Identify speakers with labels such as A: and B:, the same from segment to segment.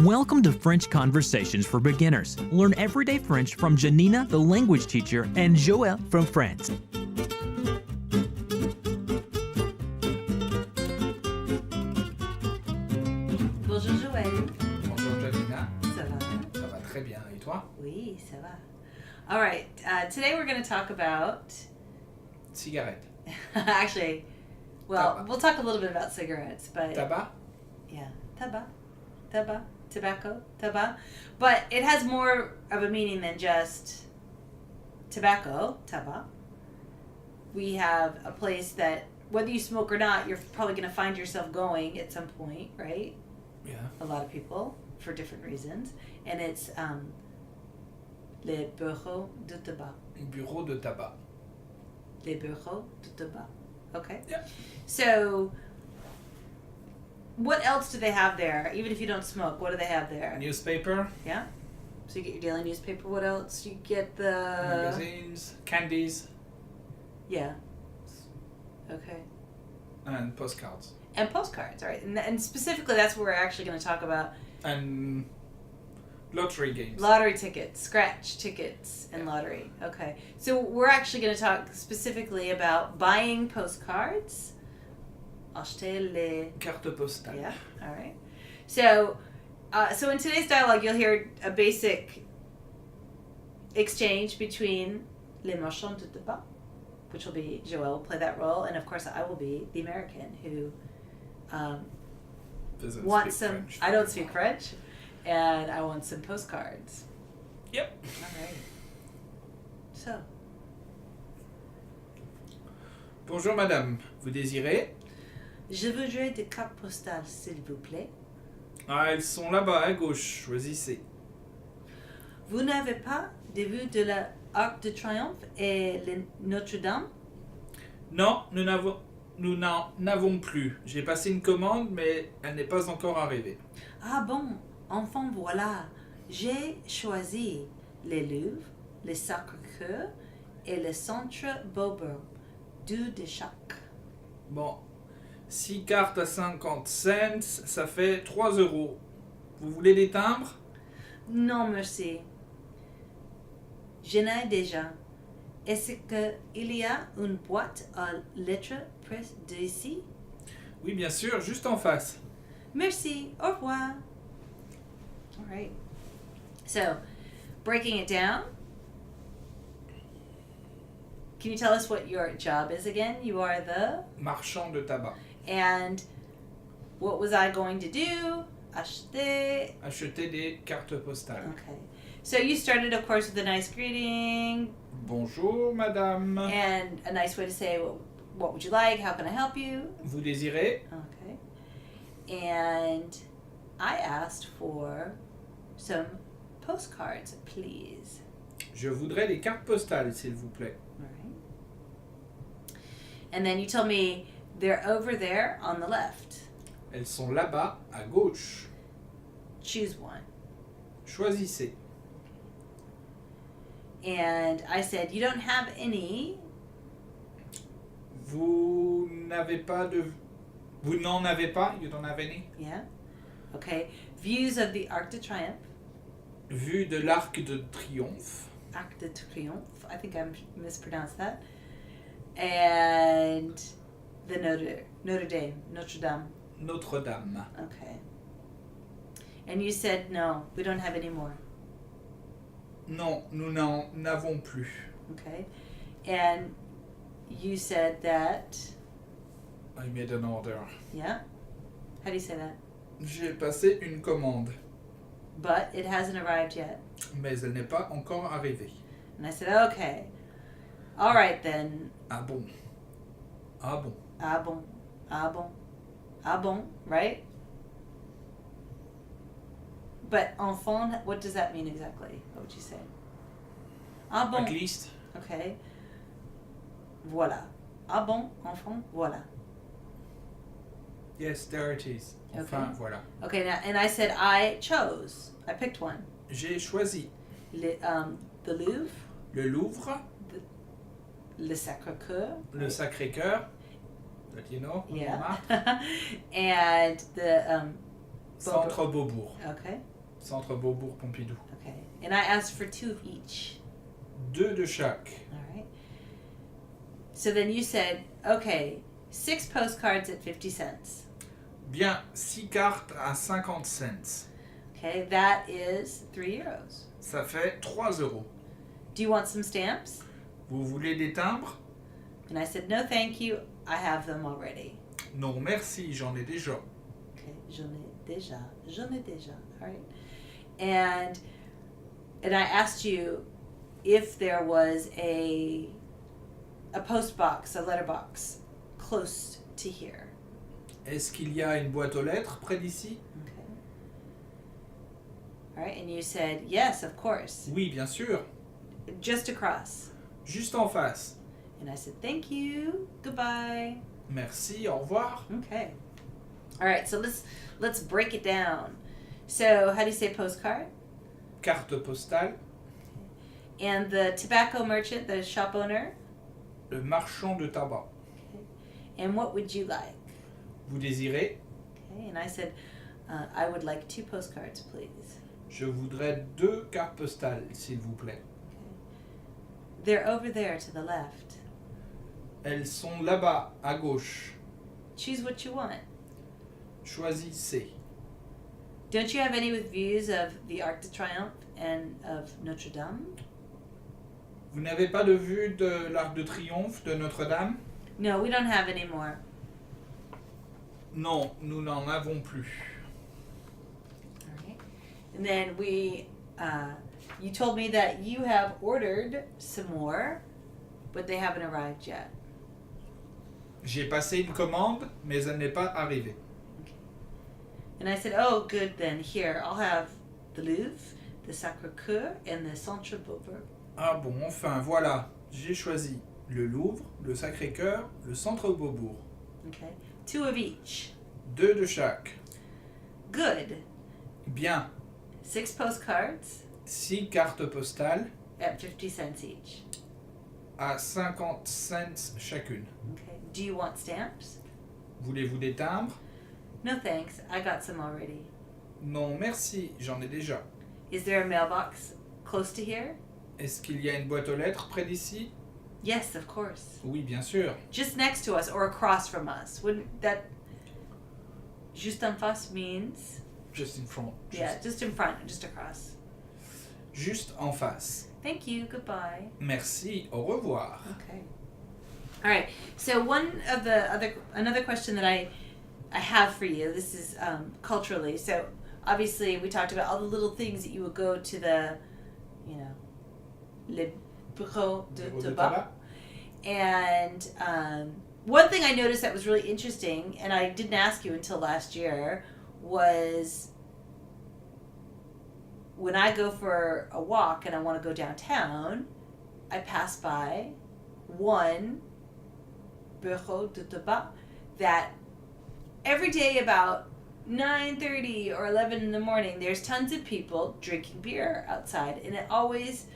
A: Welcome to French Conversations for Beginners. Learn everyday French from Janina, the language teacher, and Joël from France.
B: Bonjour Joël.
C: Bonjour Janina.
B: Ça va?
C: Ça va très bien. Et toi?
B: Oui, ça va. All right. Today we're going to talk about...
C: Cigarette.
B: Actually, well,
C: Tabac.
B: we'll talk a little bit about cigarettes, but...
C: Tabac?
B: Yeah. Tabac. Tobacco. Tabac. But it has more of a meaning than just tobacco. Tabac. We have a place that, whether you smoke or not, you're probably going to find yourself going at some point, right?
C: Yeah.
B: A lot of people, for different reasons. And it's les bureaux de tabac.
C: Bureau de tabac.
B: Les bureaux de tabac. Okay?
C: Yeah.
B: So, what else do they have there? Even if you don't smoke, what do they have there?
C: Newspaper,
B: Yeah? So you get your daily newspaper. What else? You get the...
C: magazines, candies,
B: Yeah. Okay.
C: and postcards.
B: And postcards, all right. And specifically, that's what we're actually going to talk about.
C: And lottery games.
B: Lottery tickets, scratch tickets, and lottery. Okay. So we're actually going to talk specifically about buying postcards. Acheter les...
C: Carte postale.
B: Yeah, all right. So in today's dialogue, you'll hear a basic exchange between les marchands de tabac, which will be, Joël will play that role, and of course I will be the American who
C: Doesn't
B: wants
C: speak
B: some...
C: French.
B: I don't speak French, and I want some postcards.
C: Yep.
B: All right. So,
C: Bonjour madame, vous désirez?
B: je voudrais des cartes postales, s'il vous plaît.
C: Ah, elles sont là-bas à gauche, choisissez.
B: Vous n'avez pas de vue de la Arc de Triomphe et le Notre Dame?
C: Non, nous n'en avons plus. J'ai passé une commande, mais elle n'est pas encore arrivée.
B: Ah bon, enfin voilà. J'ai choisi les Lourve, le Sacre Coeur et le Centre Beaubourg. 2 de chaque.
C: Bon, 6 cartes à 50 cents, ça fait 3 euros. Vous voulez des timbres?
B: Non, merci. Je n'ai déjà. Est-ce qu'il y a une boîte à lettres près d'ici?
C: Oui, bien sûr, juste en face.
B: Merci. Au revoir. All right. So, breaking it down. Can you tell us what your job is again? You are the...
C: Marchand de tabac.
B: And what was I going to do? Acheter.
C: Acheter des cartes postales.
B: Okay. So you started, of course, with a nice greeting
C: Bonjour, madame.
B: and a nice way to say, what would you like? How can I help you?
C: Vous désirez?
B: Okay. And I asked for some postcards, please.
C: Je voudrais des cartes postales, s'il vous plaît.
B: All right. And then you told me they're over there on the left.
C: Elles sont là-bas, à gauche.
B: Choose one.
C: Choisissez.
B: And I said, you don't have any.
C: Vous n'avez pas de... Vous n'en avez pas? You don't have any?
B: Yeah. Okay. Views of the Arc de Triomphe.
C: Vue de l'Arc de Triomphe.
B: Arc de Triomphe. I think I mispronounced that. And the Notre Dame. Notre Dame.
C: Notre Dame.
B: Okay. And you said, no, we don't have any more.
C: Non, nous n'en avons plus.
B: Okay. And you said that,
C: I made an order.
B: yeah? How do you say that?
C: J'ai passé une commande,
B: But it hasn't arrived yet.
C: mais elle n'est pas encore arrivée.
B: And I said, okay. All right then.
C: Ah bon? Ah bon?
B: Ah bon. Ah bon. Ah bon, right? But enfant, what does that mean exactly? What would you say? Ah bon.
C: At least.
B: Okay. Voilà. Ah bon, enfant, voilà.
C: Yes, there it is. Enfin,
B: Okay.
C: voilà.
B: Okay, now, and I said I chose. I picked one.
C: J'ai choisi
B: The Louvre,
C: le Louvre,
B: le Sacre Coeur.
C: le Sacre Coeur, that you know,
B: Yeah. And the
C: Centre Beaubourg.
B: Okay.
C: Centre Beaubourg Pompidou.
B: Okay. And I asked for 2 of each.
C: 2 de chaque.
B: All right. So then you said, okay, 6 postcards at 50 cents.
C: Bien, 6 cartes à 50 cents.
B: Okay, that is 3 euros.
C: Ça fait 3 euros.
B: Do you want some stamps?
C: Vous voulez des timbres?
B: And I said, no, thank you. I have them already.
C: Non, merci, j'en ai déjà.
B: Okay, j'en ai déjà. All right. And I asked you if there was a post box, a letterbox, close to here.
C: Est-ce qu'il y a une boîte aux lettres près d'ici?
B: Okay. All right, and you said, yes, of course.
C: Oui, bien sûr.
B: Just across.
C: Juste en face.
B: And I said, thank you. Goodbye.
C: Merci, au revoir.
B: Okay. All right, so let's break it down. So, how do you say postcard?
C: Carte postale.
B: And the tobacco merchant, the shop owner?
C: Le marchand de tabac.
B: Okay. And what would you like?
C: Vous désirez?
B: Okay, and I said, I would like 2 postcards, please.
C: Je voudrais 2 cartes postales, s'il vous plaît.
B: Okay. They're over there to the left.
C: Elles sont là-bas, à gauche.
B: Choose what you want.
C: Choisissez.
B: Don't you have any with views of the Arc de Triomphe and of Notre Dame?
C: Vous n'avez pas de vue de l'Arc de Triomphe de Notre Dame?
B: No, we don't have any more.
C: Non, nous n'en avons plus.
B: All right. And then you told me that you have ordered some more, but they haven't arrived yet.
C: J'ai passé une commande, mais elle n'est pas arrivée.
B: Okay. And I said, oh, good then. Here, I'll have the Louvre, the Sacre Coeur, and the Centre Beaubourg.
C: Ah bon, enfin, voilà. J'ai choisi le Louvre, le Sacre Coeur, le Centre Beaubourg.
B: Okay. 2 of each.
C: 2 de chaque.
B: Good.
C: Bien.
B: 6 postcards
C: 6 cartes postales
B: at 50 cents each.
C: à 50 cents chacune.
B: Okay. Do you want stamps?
C: Voulez-vous des timbres?
B: No thanks. I got some already.
C: Non, merci, j'en ai déjà.
B: Is there a mailbox close to here?
C: Est-ce qu'il y a une boîte aux lettres près d'ici?
B: Yes, of course.
C: Oui, bien sûr.
B: Just next to us or across from us. Wouldn't that juste en face means?
C: Just in front.
B: Yeah, just in front, just across.
C: Juste en face.
B: Thank you. Goodbye.
C: Merci, au revoir.
B: Okay. All right. So another question that I have for you. This is culturally. So obviously we talked about all the little things that you would go to the, le bureau de tabac. And one thing I noticed that was really interesting, and I didn't ask you until last year, was when I go for a walk and I want to go downtown, I pass by one bureau de tabac that every day about 9:30 or 11 in the morning, there's tons of people drinking beer outside. And I always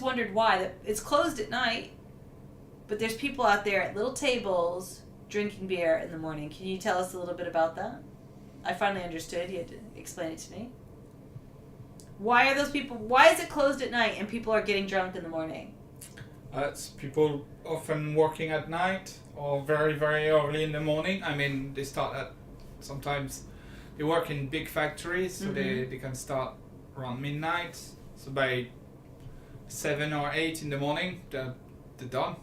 B: wondered why. That it's closed at night, but there's people out there at little tables drinking beer in the morning. Can you tell us a little bit about that? I finally understood. You had to explain it to me. Why is it closed at night and people are getting drunk in the morning?
C: It's people often working at night or very, very early in the morning. I mean, they start at, sometimes they work in big factories, so they can start around midnight. So by 7 or 8 in the morning, they're done.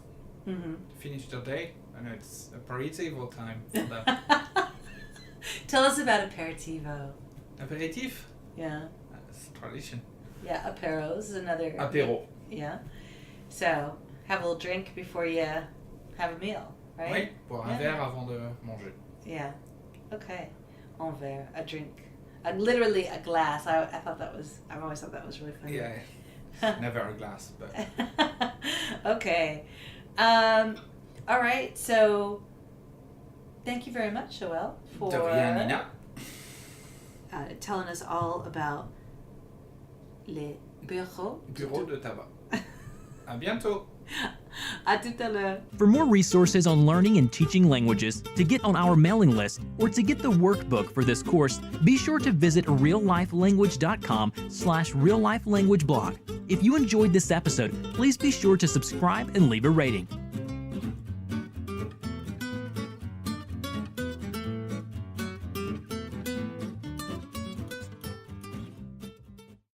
B: Mm-hmm.
C: Finish their day. And it's aperitivo time for them.
B: Tell us about aperitivo.
C: Aperitif?
B: Yeah.
C: That's tradition.
B: Yeah, aperos is another.
C: Apéro.
B: Yeah. So, have a little drink before you have a meal, right?
C: Oui, boire un verre avant de manger.
B: Yeah. Okay. Un verre, a drink. Literally a glass. I've always thought that was really funny.
C: Yeah, never a glass, but.
B: Okay. All right, so thank you very much, Joelle, for
C: De rien, Nina.
B: telling us all about les bureaux
C: Bureau de tabac. À bientôt.
B: À tout à l'heure.
A: For more resources on learning and teaching languages, to get on our mailing list, or to get the workbook for this course, be sure to visit reallifelanguage.com/reallifelanguageblog. If you enjoyed this episode, please be sure to subscribe and leave a rating.